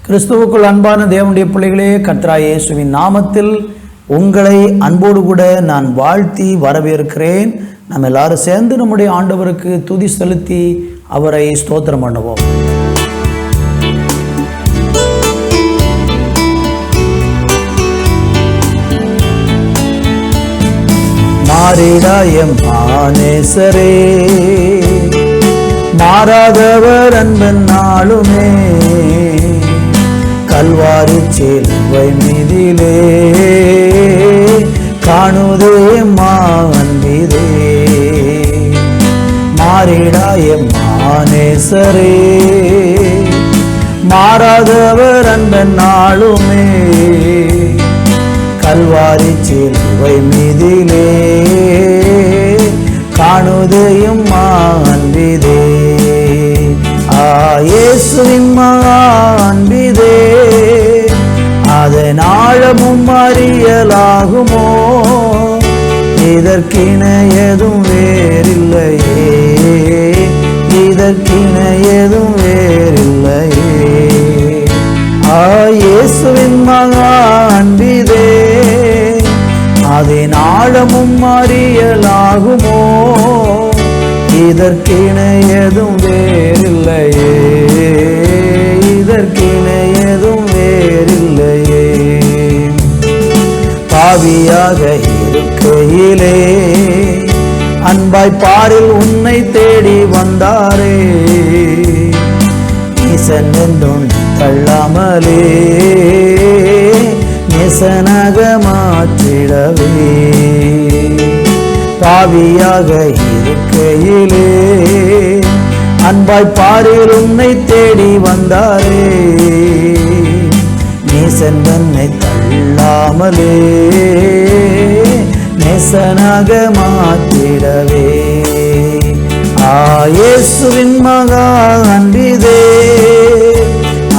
கிறிஸ்துவுக்குள் அன்பான தேவனுடைய பிள்ளைகளே, கர்த்தராகிய இயேசுவின் நாமத்தில் உங்களை அன்போடு கூட நான் வாழ்த்தி வரவேற்கிறேன். நம்ம எல்லாரும் சேர்ந்து நம்முடைய ஆண்டவருக்கு துதி செலுத்தி அவரை ஸ்தோத்திரம் பண்ணுவோம். மாறிடாயம் மானேசரே, மாறாதவர் அன்பன் நாளுமே, கல்வாரி சிலுவை மீதிலே காணுதே அன்பிதே. மாறிடாய மானேசரே, மாறாதவர் அன்பன் நாளுமே, கல்வாரி சிலுவை மீதிலே காணுதையும் அன்பிதே. இயேசுவின் அன்பிதே, அதன் ஆழமும் அறியலாகுமோ? இதற்கின எதுவும் வேறில்லையே, இதற்கின எதுவும் வேறில்லையே. இயேசுவின் அன்பிதே, அதன் ஆழமும் அறியலாகுமோ? இதற்கின எதுவும் வேறில்லையே, இதற்கின எதுவும் வேறில்லையே. பாவியாக இருக்கையிலே அன்பாய் பாரில் உன்னை தேடி வந்தாரே, நேசன் என்றும் தள்ளாமலே நேசனாக மாற்றிடவே. பாவியாக இருக்கையிலே அன்பாய் பாரில் உன்னை தேடி வந்தாரே, நேசன் தன்னை தள்ளாமலே நேசனாக மாற்றிடவே. இயேசுவின் அன்பிதே,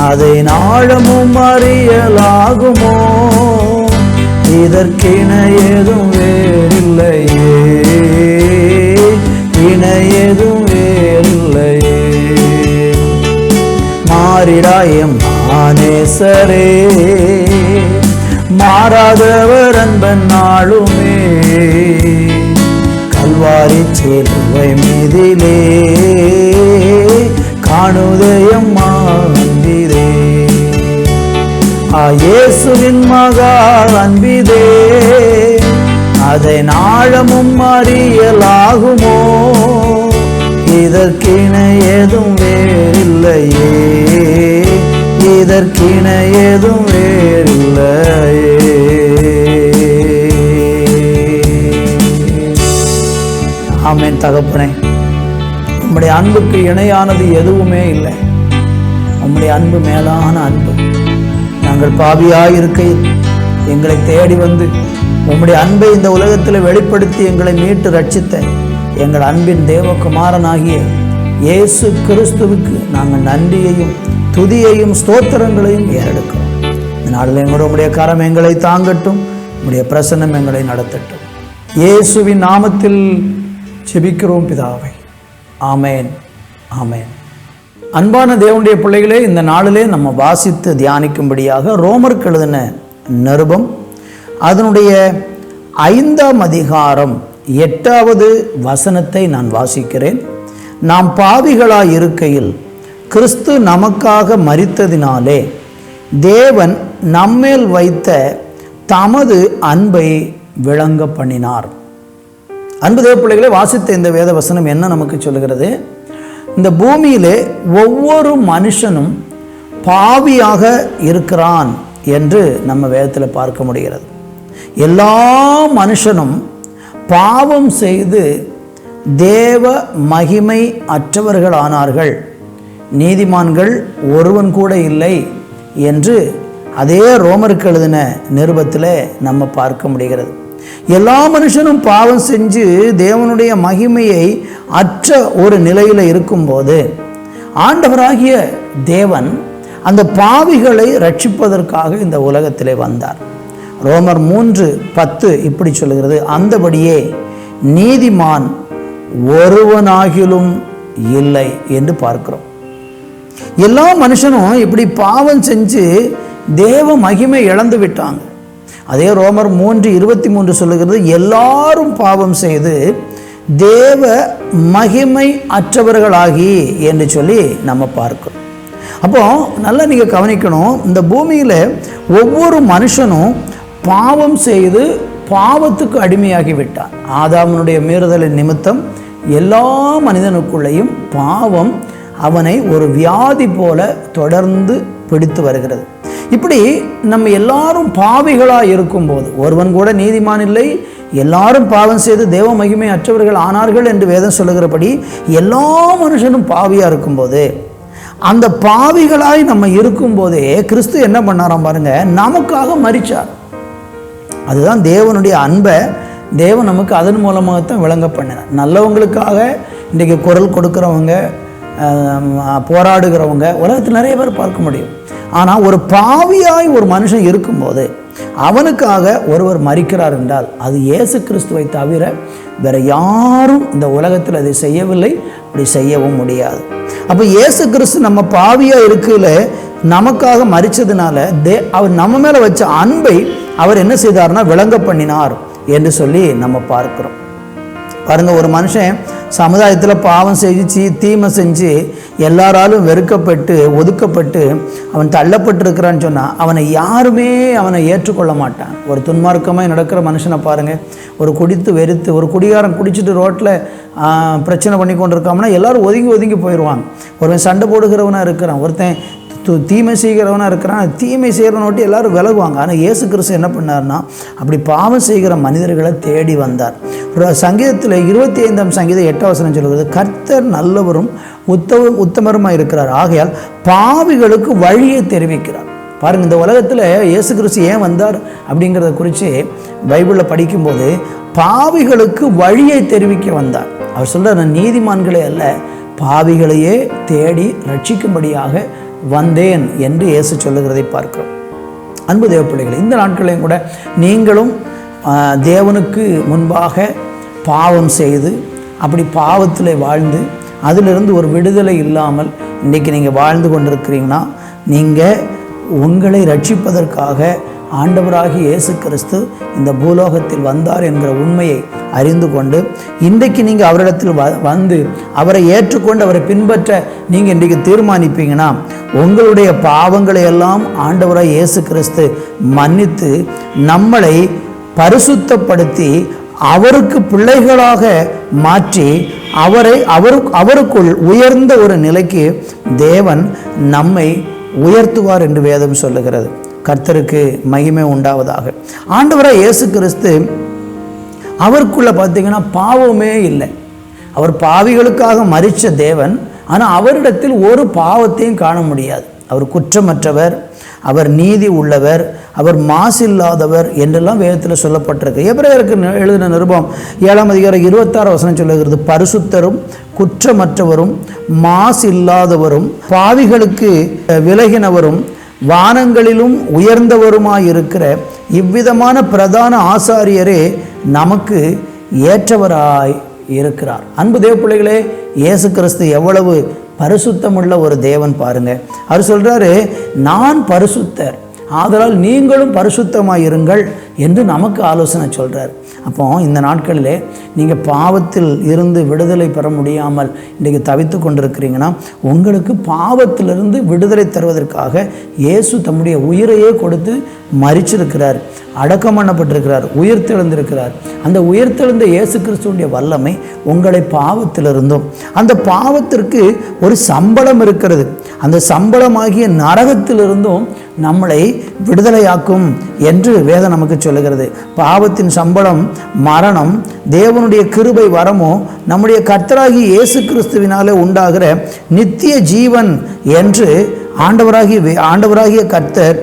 அதன் ஆழமும் அறியலாகுமோ? இதற்கின ஏதும் வேறில்லையே, இணை ஏதும் வேறில்லையே. மாறிடாயம் மானேசரே, மாறாதவர் அன்பன் நாளுமே, கல்வாரி சிலுவை மீதிலே காணுதயம் அன்பிதே. இயேசுவின் அன்பிதே, அதன் ஆழமும் அறியலாகுமோ? இதற்கின ஏதும் வேறில்லையே, இதற்கின ஏதும் வேறில்லையே. ஆமென். தகப்பனே, உம்முடைய அன்புக்கு இணையானது எதுவுமே இல்லை. உம்முடைய அன்பு மேலான அன்பு. நாங்கள் பாவியாயிருக்கையில் எங்களை தேடி வந்து உம்முடைய அன்பை இந்த உலகத்தில் வெளிப்படுத்தி எங்களை மீட்டு ரட்சித்த எங்கள் அன்பின் தேவகுமாரனாகிய இயேசு கிறிஸ்துவுக்கு நாங்கள் நன்றியையும் துதியையும் ஸ்தோத்திரங்களையும் ஏறெடுக்கிறோம். இந்த நாளில் எங்களோட உம்முடைய கரம் எங்களை தாங்கட்டும், உம்முடைய பிரசன்னம் எங்களை நடத்தட்டும். இயேசுவின் நாமத்தில் ஜெபிக்கிறோம் பிதாவே, ஆமேன், ஆமேன். அன்பான தேவனுடைய பிள்ளைகளே, இந்த நாளிலே நம்ம வாசித்து தியானிக்கும்படியாக ரோமருக்கு எழுதின நிருபம் அதனுடைய 5ஆம் அதிகாரம் 8வது வசனத்தை நான் வாசிக்கிறேன். நாம் பாவிகளாய் இருக்கையில் கிறிஸ்து நமக்காக மரித்ததினாலே தேவன் நம்மேல் வைத்த தமது அன்பை விளங்க பண்ணினார். அன்பு தேவ பிள்ளைகளே, வாசித்த இந்த வேத வசனம் என்ன நமக்கு சொல்லுகிறது? இந்த பூமியிலே ஒவ்வொரு மனுஷனும் பாவியாக இருக்கிறான் என்று நம்ம வேதத்தில் பார்க்க முடிகிறது. எல்லா மனுஷனும் பாவம் செய்து தேவ மகிமை அற்றவர்களானார்கள், நீதிமான்கள் ஒருவன் கூட இல்லை என்று அதே ரோமருக்கு எழுதின நிருபத்தில் நம்ம பார்க்க முடிகிறது. எல்லா மனுஷனும் பாவம் செஞ்சு தேவனுடைய மகிமையை அற்ற ஒரு நிலையில் இருக்கும்போது ஆண்டவராகிய தேவன் அந்த பாவிகளை ரட்சிப்பதற்காக இந்த உலகத்திலே வந்தார். ரோமர் 3:10 இப்படி சொல்லுகிறது, அந்தபடியே நீதிமான் ஒருவனாகிலும் இல்லை என்று பார்க்கிறோம். எல்லா மனுஷனும் இப்படி பாவம் செஞ்சு தேவ மகிமை இழந்து விட்டாங்க. அதே ரோமர் 3:23 சொல்லுகிறது, எல்லாரும் பாவம் செய்து தேவ மகிமை அற்றவர்களாகி என்று சொல்லி நம்ம பார்க்கிறோம். அப்போ நல்லா நீங்கள் கவனிக்கணும், இந்த பூமியில் ஒவ்வொரு மனுஷனும் பாவம் செய்து பாவத்துக்கு அடிமையாகி விட்டான். ஆதாமனுடைய மீறுதலின் நிமித்தம் எல்லா மனிதனுக்குள்ளேயும் பாவம் அவனை ஒரு வியாதி போல தொடர்ந்து பிடித்து வருகிறது. இப்படி நம்ம எல்லாரும் பாவிகளாக இருக்கும்போது, ஒருவன் கூட நீதிமான் இல்லை, எல்லாரும் பாவம் செய்து தேவ மகிமை அற்றவர்கள் ஆனார்கள் என்று வேதம் சொல்லுகிறபடி எல்லா மனுஷனும் பாவியாக இருக்கும்போது, அந்த பாவிகளாய் நம்ம இருக்கும்போதே கிறிஸ்து என்ன பண்ணாராம் பாருங்க, நமக்காக மரிச்சார். அதுதான் தேவனுடைய அன்பை தேவன் நமக்கு அதன் மூலமாகத்தான் விளங்க பண்ணினார். நல்லவங்களுக்காக இன்றைக்கு குரல் கொடுக்குறவங்க, போராடுகிறவங்க உலகத்தில் நிறைய பேர் பார்க்க முடியும். ஆனால் ஒரு பாவியாய் ஒரு மனுஷன் இருக்கும்போது அவனுக்காக ஒருவர் மரிக்கிறார் என்றால் அது இயேசு கிறிஸ்துவை தவிர வேற யாரும் இந்த உலகத்தில் அதை செய்யவில்லை, அப்படி செய்யவும் முடியாது. அப்போ இயேசு கிறிஸ்து நம்ம பாவியாக இருக்கல நமக்காக மரிச்சதுனால அவர் நம்ம மேலே வச்ச அன்பை அவர் என்ன செய்தார்னா விளங்க பண்ணினார் என்று சொல்லி நம்ம பார்க்கிறோம். பாருங்க, ஒரு மனுஷன் சமுதாயத்தில் பாவம் செஞ்சு தீமை செஞ்சு எல்லாராலும் வெறுக்கப்பட்டு ஒதுக்கப்பட்டு அவன் தள்ளப்பட்டிருக்கிறான்னு சொன்னால் அவனை யாருமே அவனை ஏற்றுக்கொள்ள மாட்டான். ஒரு துன்மார்க்கமாக நடக்கிற மனுஷனை பாருங்கள், ஒரு குடித்து வெறுத்து ஒரு குடிகாரன் குடிச்சிட்டு ரோட்டில் பிரச்சனை பண்ணி கொண்டு இருக்காங்கன்னா எல்லாரும் ஒதுங்கி ஒதுங்கி போயிடுவாங்க. ஒருவன் சண்டை போடுகிறவனாக இருக்கிறான், ஒருத்தன் தீமை செய்கிறவனாக இருக்கிறான், தீமை செய்கிறவனோட்டி எல்லாரும் விலகுவாங்க. ஆனால் இயேசு கிறிஸ்து என்ன பண்ணார்னா அப்படி பாவம் செய்கிற மனிதர்களை தேடி வந்தார். சங்கீதத்தில் 25ஆம் சங்கீதம் 8ஆம் வசனம் சொல்கிறது, கர்த்தர் நல்லவரும் உத்தமருமாக இருக்கிறார், ஆகையால் பாவிகளுக்கு வழியை தெரிவிக்கிறார். பாருங்கள், இந்த உலகத்தில் இயேசு கிறிஸ்து ஏன் வந்தார் அப்படிங்கிறத குறித்து பைபிளில் படிக்கும்போது பாவிகளுக்கு வழியை தெரிவிக்க வந்தார். அவர் சொல்கிறார், நான் நீதிமான்களே அல்ல பாவிகளையே தேடி ரட்சிக்கும்படியாக வந்தேன் என்று இயேசு சொல்லுகிறதை பார்க்கிறோம். அன்பு தேவ பிள்ளைகளே, இந்த நாட்களையும் கூட நீங்களும் தேவனுக்கு முன்பாக பாவம் செய்து அப்படி பாவத்தில் வாழ்ந்து அதிலிருந்து ஒரு விடுதலை இல்லாமல் இன்றைக்கி நீங்கள் வாழ்ந்து கொண்டிருக்கிறீங்கன்னா, நீங்கள் உங்களை ரட்சிப்பதற்காக ஆண்டவராகிய இயேசு கிறிஸ்து இந்த பூலோகத்தில் வந்தார் என்கிற உண்மையை அறிந்து கொண்டு இன்றைக்கு நீங்கள் அவரிடத்தில் வந்து அவரை ஏற்றுக்கொண்டு அவரை பின்பற்ற நீங்கள் இன்றைக்கு தீர்மானிப்பீங்கன்னா உங்களுடைய பாவங்களை எல்லாம் ஆண்டவராகிய இயேசு கிறிஸ்து மன்னித்து நம்மளை பரிசுத்தப்படுத்தி அவருக்கு பிள்ளைகளாக மாற்றி அவருக்குள் உயர்ந்த ஒரு நிலைக்கு தேவன் நம்மை உயர்த்துவார் என்று வேதம் சொல்லுகிறது. கர்த்தருக்கு மகிமை உண்டாவதாக. ஆண்டவராகிய இயேசு கிறிஸ்து அவருக்குள்ள பார்த்தீங்கன்னா பாவமே இல்லை. அவர் பாவிகளுக்காக மரித்த தேவன், ஆனால் அவரிடத்தில் ஒரு பாவத்தையும் காண முடியாது. அவர் குற்றமற்றவர், அவர் நீதி உள்ளவர், அவர் மாசில்லாதவர் என்றெல்லாம் வேதத்தில் சொல்லப்பட்டிருக்கு. எபிரேயருக்கு எழுதின நிருபம் 7ஆம் அதிகாரம் 26 வசனம் சொல்லுகிறது, பரிசுத்தரும் குற்றமற்றவரும் மாசில்லாதவரும் பாவிகளுக்கு விலகினவரும் வானங்களிலும் உயர்ந்தவருமாயிருக்கிற இவ்விதமான பிரதான ஆசாரியரே நமக்கு ஏற்றவராய் இருக்கிறார். அன்பு தேவ பிள்ளைகளே, இயேசு கிறிஸ்து எவ்வளவு பரிசுத்தமுள்ள ஒரு தேவன் பாருங்க. அவர் சொல்றாரு, நான் பரிசுத்தர், ஆதலால் நீங்களும் பரிசுத்தமாயிருங்கள் என்று நமக்கு ஆலோசனை சொல்றார். அப்போ இந்த நாட்களிலே நீங்கள் பாவத்தில் இருந்து விடுதலை பெற முடியாமல் இன்றைக்கு தவித்து கொண்டிருக்கிறீங்கன்னா, உங்களுக்கு பாவத்திலிருந்து விடுதலை தருவதற்காக இயேசு தம்முடைய உயிரையே கொடுத்து மரிச்சிருக்கிறார், அடக்கம் பண்ணப்பட்டிருக்கிறார், உயிர்த்தெழுந்திருக்கிறார். அந்த உயிர்த்தெழுந்த இயேசு கிறிஸ்துவுடைய வல்லமை உங்களை பாவத்திலிருந்தும், அந்த பாவத்திற்கு ஒரு சம்பளம் இருக்கிறது, அந்த சம்பளமாகிய நரகத்திலிருந்தும் நம்மளை விடுதலையாக்கும் என்று வேதம் நமக்கு சொல்லுகிறது. பாவத்தின் சம்பளம் மரணம், தேவனுடைய கிருபை வரமோ நம்முடைய கர்த்தராகிய இயேசு கிறிஸ்துவினாலே உண்டாகிற நித்திய ஜீவன் என்று ஆண்டவராகிய கர்த்தர்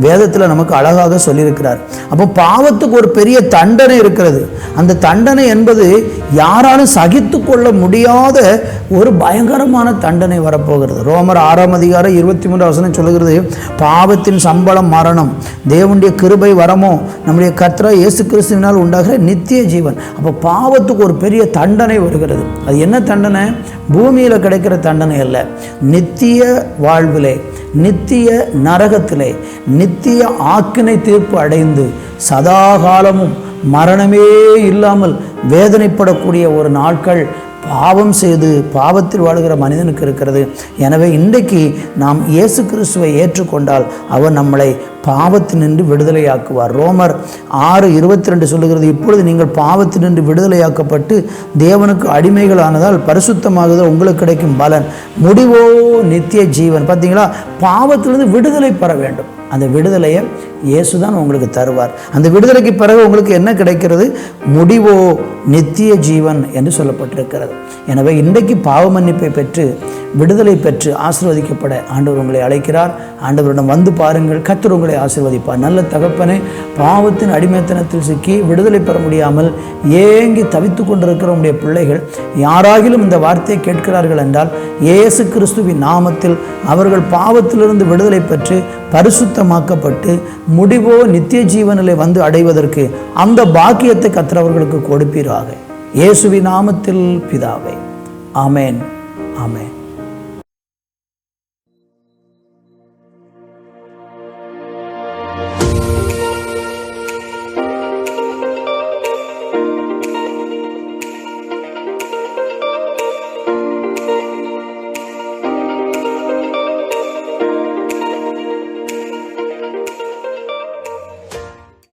வேதத்தில் நமக்கு அழகாக சொல்லியிருக்கிறார். அப்போ பாவத்துக்கு ஒரு பெரிய தண்டனை இருக்கிறது. அந்த தண்டனை என்பது யாராலும் சகித்து கொள்ள முடியாத ஒரு பயங்கரமான தண்டனை வரப்போகிறது. ரோமர் 6:23 சொல்லுகிறது, பாவத்தின் சம்பளம் மரணம், தேவனுடைய கிருபை வரமோ நம்முடைய கர்த்தராகிய இயேசு கிறிஸ்துவினால் உண்டாகிற நித்திய ஜீவன். அப்போ பாவத்துக்கு ஒரு பெரிய தண்டனை வருகிறது. அது என்ன தண்டனை? பூமியில் கிடைக்கிற தண்டனை அல்ல, நித்திய வாழ்விலே, நித்திய நரகத்திலே, நித்திய ஆக்கினை தீர்ப்பு அடைந்து சதாகாலமும் மரணமே இல்லாமல் வேதனைப்படக்கூடிய ஒரு நாட்கள் பாவம் செய்து பாவத்தில் வாழுகிற மனிதனுக்கு இருக்கிறது. எனவே இன்றைக்கு நாம் இயேசு கிறிஸ்துவை ஏற்றுக்கொண்டால் அவர் நம்மளை பாவத்தினின்று விடுதலையாக்குவார். ரோமர் 6:22 சொல்லுகிறது, இப்பொழுது நீங்கள் பாவத்தினின்று விடுதலையாக்கப்பட்டு தேவனுக்கு அடிமைகள் ஆனதால் பரிசுத்தமாகுதல் உங்களுக்கு கிடைக்கும் பலன், முடிவோ நித்திய ஜீவன். பார்த்தீங்களா, பாவத்திலிருந்து விடுதலை பெற வேண்டும். அந்த விடுதலையை இயேசுதான் உங்களுக்கு தருவார். அந்த விடுதலைக்கு பிறகு உங்களுக்கு என்ன கிடைக்கிறது? முடிவோ நித்திய ஜீவன் என்று சொல்லப்பட்டிருக்கிறது. எனவே இன்றைக்கு பாவ மன்னிப்பை பெற்று விடுதலை பெற்று ஆசீர்வதிக்கப்பட ஆண்டவர் உங்களை அழைக்கிறார். ஆண்டவரிடம் வந்து பாருங்கள், கர்த்தர் உங்களை ஆசீர்வதிப்பார். நல்ல தகப்பனே, பாவத்தின் அடிமைத்தனத்தில் சிக்கி விடுதலை பெற முடியாமல் ஏங்கி தவித்து கொண்டிருக்கிற உடைய பிள்ளைகள் யாராகிலும் இந்த வார்த்தையை கேட்கிறார்கள் என்றால் இயேசு கிறிஸ்துவின் நாமத்தில் அவர்கள் பாவத்திலிருந்து விடுதலை பெற்று பரிசுத்தமாக்கப்பட்டு முடிவோ நித்திய ஜீவனிலே வந்து அடைவதற்கு அந்த பாக்கியத்தை கர்த்தர் அவர்களுக்கு கொடுப்பீராக. இயேசுவின் நாமத்தில் பிதாவே, ஆமேன், ஆமேன்.